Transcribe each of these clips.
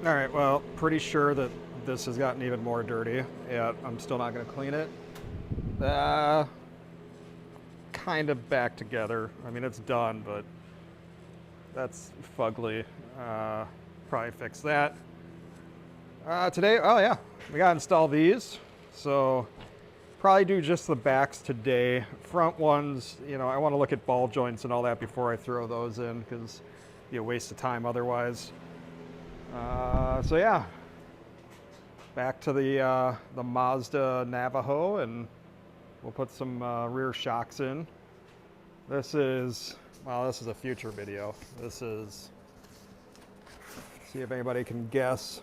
All right, well, pretty sure that this has gotten even more dirty. Yeah, I'm still not going to clean it. Uh, Kind of back together. I mean, it's done, but that's fugly. Probably fix that. Today, oh yeah, we got to install these. So probably do just the backs today. Front ones, I want to look at ball joints and all that before I throw those in because it'd be a waste of time otherwise. So yeah, back to the Mazda Navajo, and we'll put some rear shocks in. This is a future video. See if anybody can guess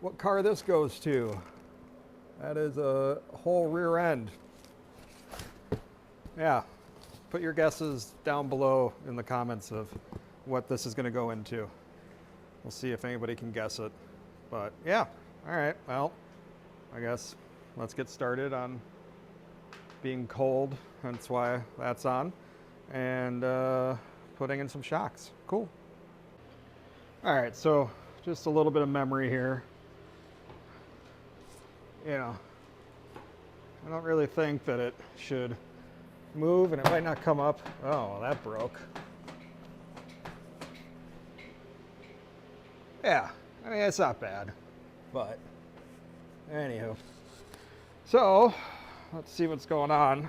what car this goes to. That is a whole rear end. Yeah, put your guesses down below in the comments of what this is going to go into. We'll see if anybody can guess it. But yeah, all right, well, I guess let's get started on being cold, that's why that's on, and putting in some shocks. Cool. All right, so just a little bit of memory here. I don't really think that it should move, and it might not come up. Oh, that broke. Yeah, I mean, it's not bad, but anywho. So, let's see what's going on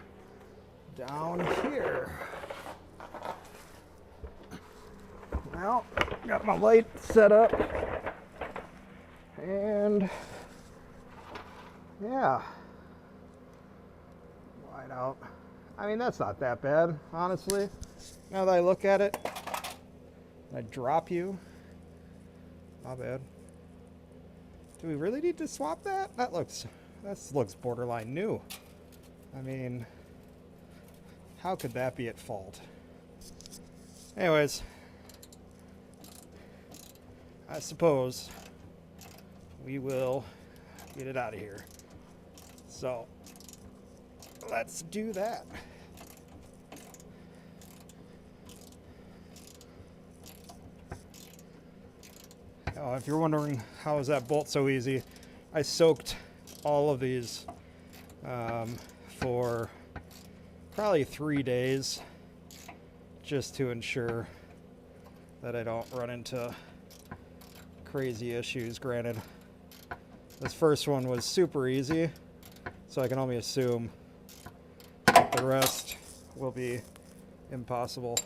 down here. Well, got my light set up, and yeah, wide out. I mean, that's not that bad, honestly. Now that I look at it, I drop you. Not bad. Do we really need to swap that? That looks borderline new. I mean, how could that be at fault? Anyways, I suppose we will get it out of here. So let's do that. Oh, if you're wondering how is that bolt so easy, I soaked all of these for probably 3 days just to ensure that I don't run into crazy issues. Granted, this first one was super easy, so I can only assume that the rest will be impossible.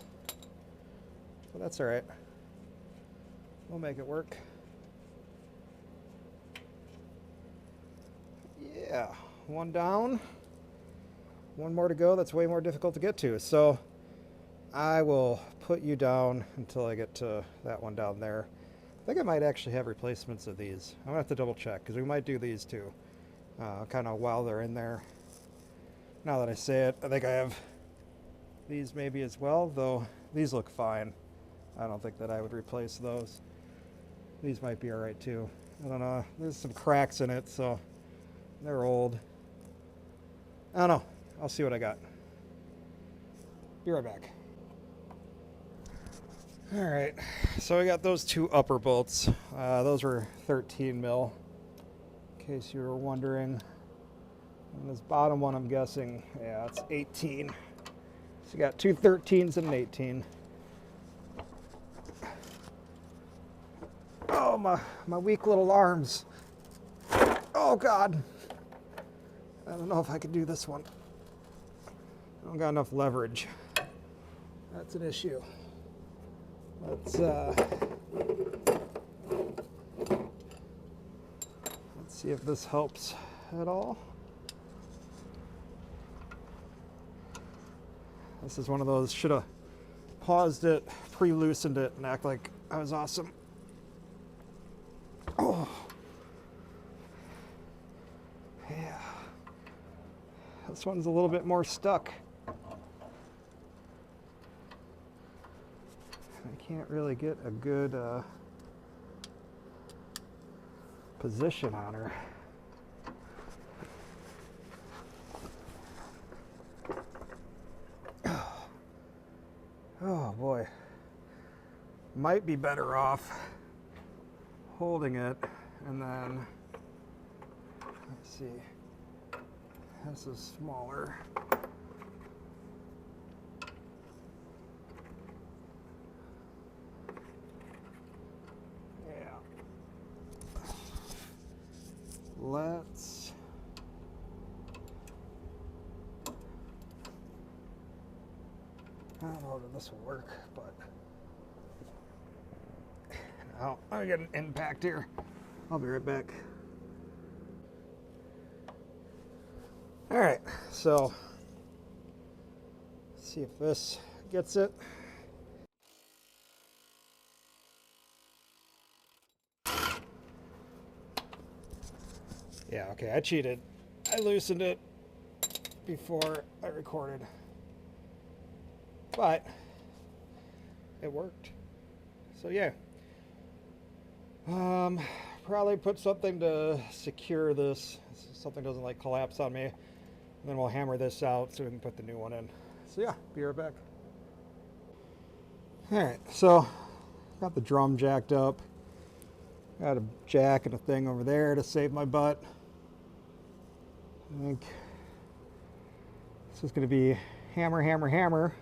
But that's all right. We'll make it work. Yeah, one down, one more to go. That's way more difficult to get to. So I will put you down until I get to that one down there. I think I might actually have replacements of these. I'm gonna have to double check because we might do these too, kind of while they're in there. Now that I say it, I think I have these maybe as well, though these look fine. I don't think that I would replace those. These might be all right too. I don't know. There's some cracks in it, so they're old. I don't know. I'll see what I got. Be right back. All right. So I got those two upper bolts. Those were 13 mil, in case you were wondering. And this bottom one, I'm guessing, yeah, it's 18. So you got two 13s and an 18. Oh, my weak little arms. Oh, God. I don't know if I can do this one. I don't got enough leverage. That's an issue. Let's see if this helps at all. This is one of those, should have paused it, pre-loosened it, and act like I was awesome. Oh. Yeah. This one's a little bit more stuck. I can't really get a good position on her. Oh boy. Might be better off holding it, and then, let's see, this is smaller. Yeah. Let's, I don't know if this will work, but oh, I get an impact here. I'll be right back. All right, so let's see if this gets it. Yeah, okay, I cheated. I loosened it before I recorded, but it worked. So yeah, probably put something to secure this so something doesn't like collapse on me, and then we'll hammer this out so we can put the new one in. So yeah, be right back. All right, so got the drum jacked up, got a jack and a thing over there to save my butt. I think this is going to be hammer, hammer, hammer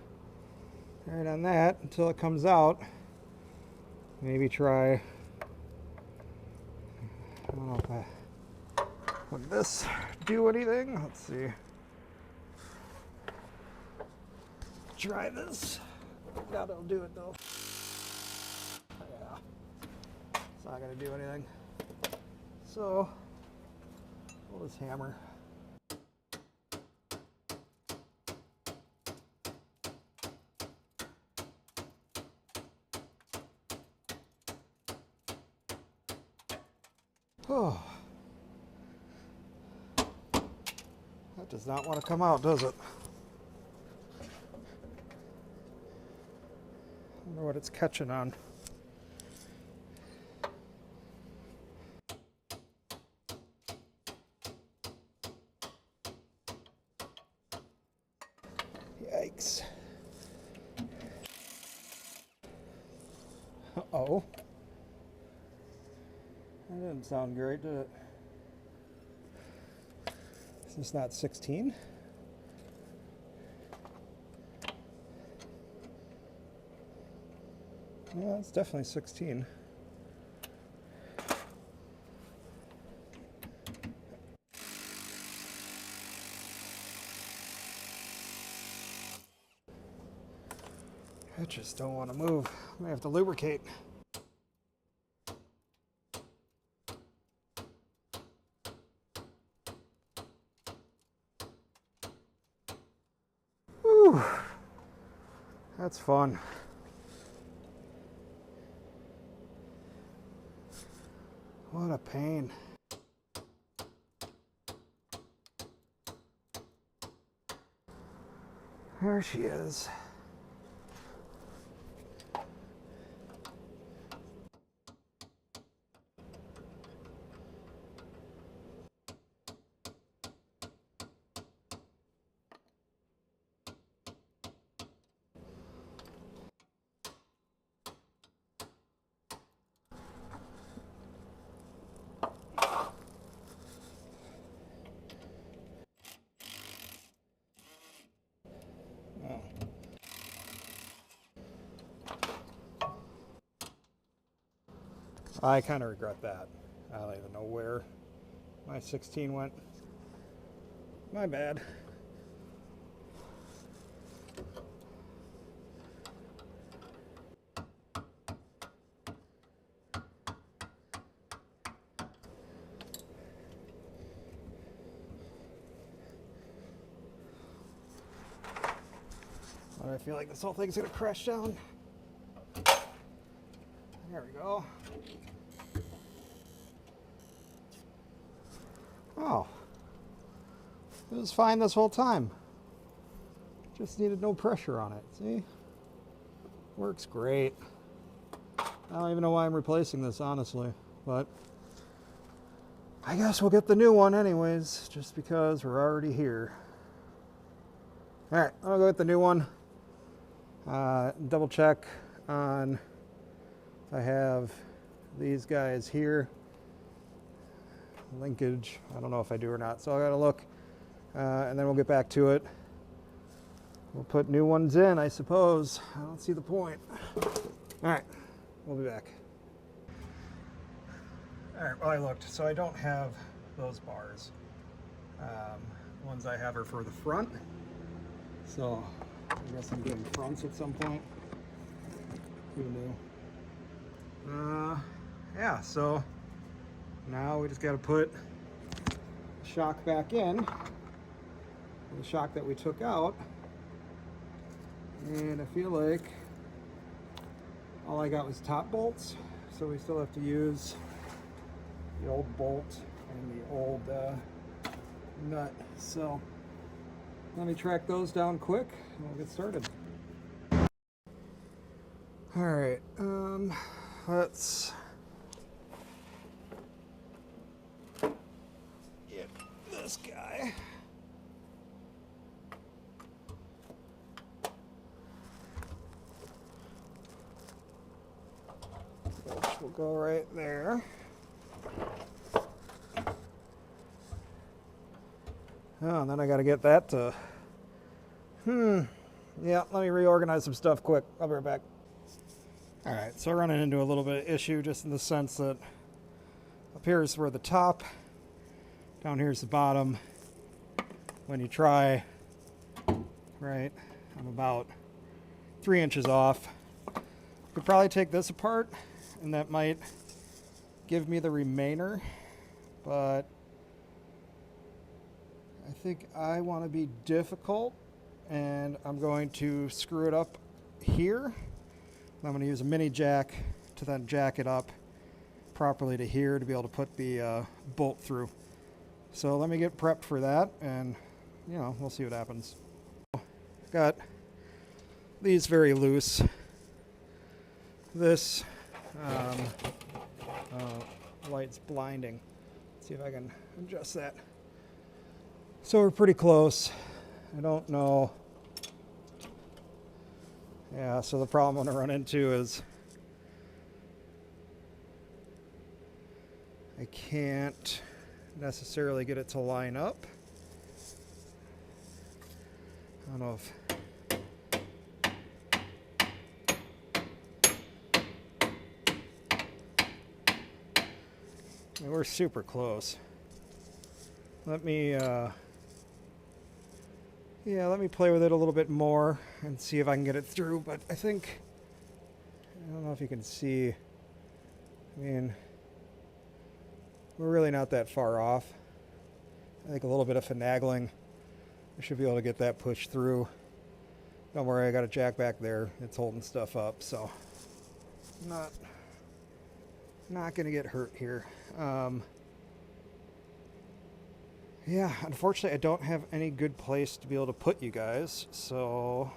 right on that until it comes out. Maybe try, I don't know if would this do anything? Let's see. Try this. Doubt it'll do it though. Yeah, it's not going to do anything. So we'll just hammer. Oh, that does not want to come out, does it? I wonder what it's catching on. Yikes. Uh-oh. That didn't sound great, did it? Is this not 16? Yeah, it's definitely 16. I just don't want to move. I may have to lubricate. Whew. That's fun. What a pain. There she is. I kind of regret that. I don't even know where my 16 went. My bad. I feel like this whole thing's gonna crash down. There we go. Oh, it was fine this whole time. Just needed no pressure on it. See? Works great. I don't even know why I'm replacing this, honestly, but I guess we'll get the new one anyways, just because we're already here. All right, I'll go get the new one. Double check on if I have these guys here. Linkage, I don't know if I do or not, so I gotta look, and then we'll get back to it. We'll put new ones in, I suppose. I don't see the point. All right, we'll be back. All right, well, I looked, so I don't have those bars. Ones I have are for the front, so I guess I'm doing fronts at some point. Who knew? Yeah, so now we just got to put the shock back in, the shock that we took out, and I feel like all I got was top bolts, so we still have to use the old bolt and the old nut. So let me track those down quick and we'll get started. All right, let's get this guy. Which will go right there. Oh, and then I got to get that to, yeah, let me reorganize some stuff quick. I'll be right back. All right, so running into a little bit of issue just in the sense that up here is where the top, down here's the bottom. When you try, right, I'm about 3 inches off. Could probably take this apart and that might give me the remainder, but I think I want to be difficult and I'm going to screw it up here. I'm going to use a mini jack to then jack it up properly to here to be able to put the bolt through. So let me get prepped for that and, you know, we'll see what happens. Got these very loose. This light's blinding. Let's see if I can adjust that. So we're pretty close. I don't know. Yeah, so the problem I'm going to run into is I can't necessarily get it to line up. I don't know if we're super close. Let me yeah, let me play with it a little bit more and see if I can get it through, but I think, I don't know if you can see, I mean, we're really not that far off. I think a little bit of finagling, I should be able to get that pushed through. Don't worry, I got a jack back there. It's holding stuff up, so not going to get hurt here. Yeah, unfortunately, I don't have any good place to be able to put you guys, so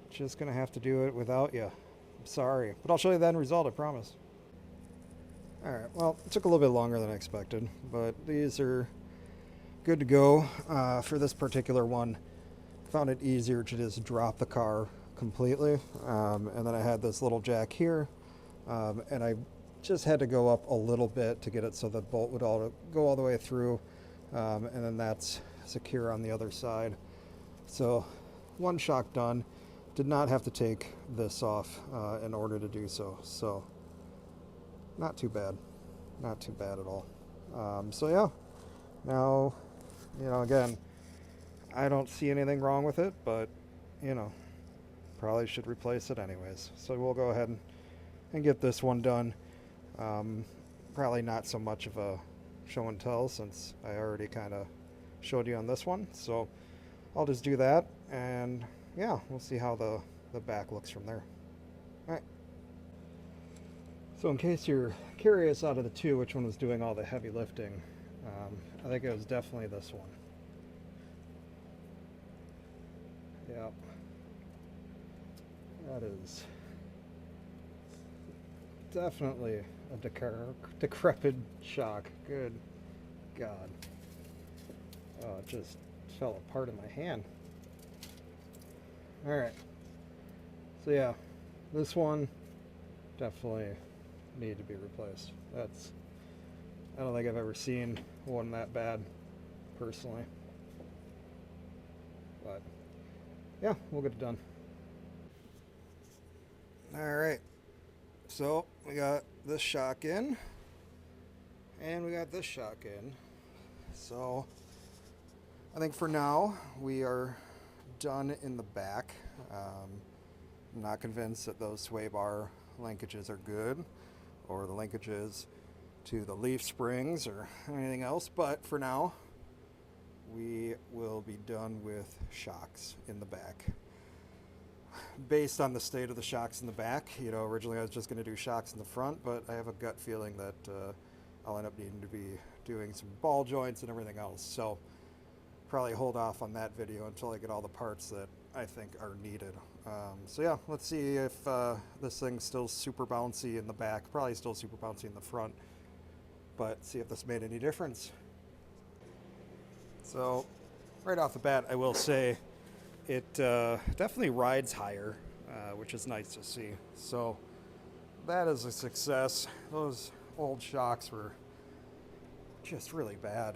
just going to have to do it without you. I'm sorry, but I'll show you the end result, I promise. All right, well, it took a little bit longer than I expected, but these are good to go. For this particular one, I found it easier to just drop the car completely, and then I had this little jack here, and I just had to go up a little bit to get it so the bolt would go all the way through, and then that's secure on the other side. So one shock done. Did not have to take this off in order to do so. So not too bad. Not too bad at all. So yeah, now, you know, again, I don't see anything wrong with it, but, you know, probably should replace it anyways. So we'll go ahead and get this one done. Probably not so much of a show and tell since I already kind of showed you on this one. So I'll just do that, and yeah, we'll see how the back looks from there. All right. So in case you're curious out of the two, which one was doing all the heavy lifting, I think it was definitely this one. Yep. That is definitely a decrepit shock. Good God. Oh, it just fell apart in my hand. Alright. So yeah, this one definitely need to be replaced. I don't think I've ever seen one that bad, personally. But yeah, we'll get it done. All right, so we got this shock in, and we got this shock in. So I think for now we are done in the back. I'm not convinced that those sway bar linkages are good, or the linkages to the leaf springs or anything else, but for now we will be done with shocks in the back. Based on the state of the shocks in the back, you know, originally I was just going to do shocks in the front, but I have a gut feeling that I'll end up needing to be doing some ball joints and everything else. So probably hold off on that video until I get all the parts that I think are needed. So yeah, let's see if this thing's still super bouncy in the back. Probably still super bouncy in the front, but see if this made any difference. So right off the bat, I will say it definitely rides higher, which is nice to see. So that is a success. Those old shocks were just really bad.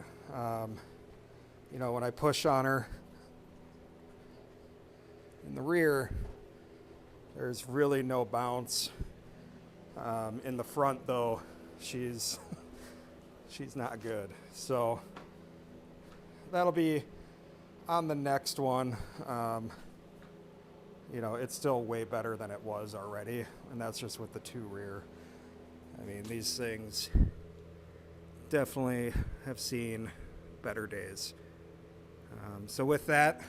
You know, when I push on her in the rear, there's really no bounce. In the front, though, she's not good. So that'll be on the next one. You know, it's still way better than it was already, and that's just with the two rear. I mean, these things definitely have seen better days. So with that,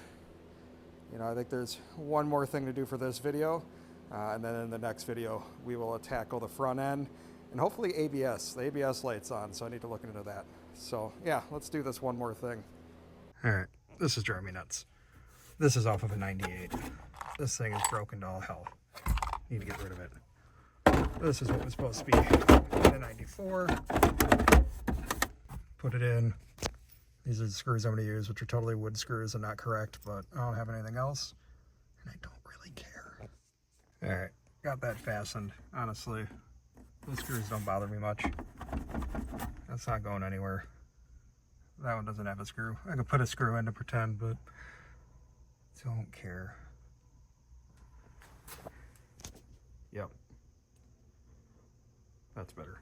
you know, I think there's one more thing to do for this video, and then in the next video we will tackle the front end and hopefully ABS. The ABS light's on, so I need to look into that. So yeah, let's do this one more thing. All right, this is driving me nuts. This is off of a 98. This thing is broken to all hell. Need to get rid of it. This is what was supposed to be in a 94. Put it in. These are the screws I'm going to use, which are totally wood screws and not correct, but I don't have anything else, and I don't really care. All right, got that fastened. Honestly, those screws don't bother me much. That's not going anywhere. That one doesn't have a screw. I could put a screw in to pretend, but don't care. Yep. That's better.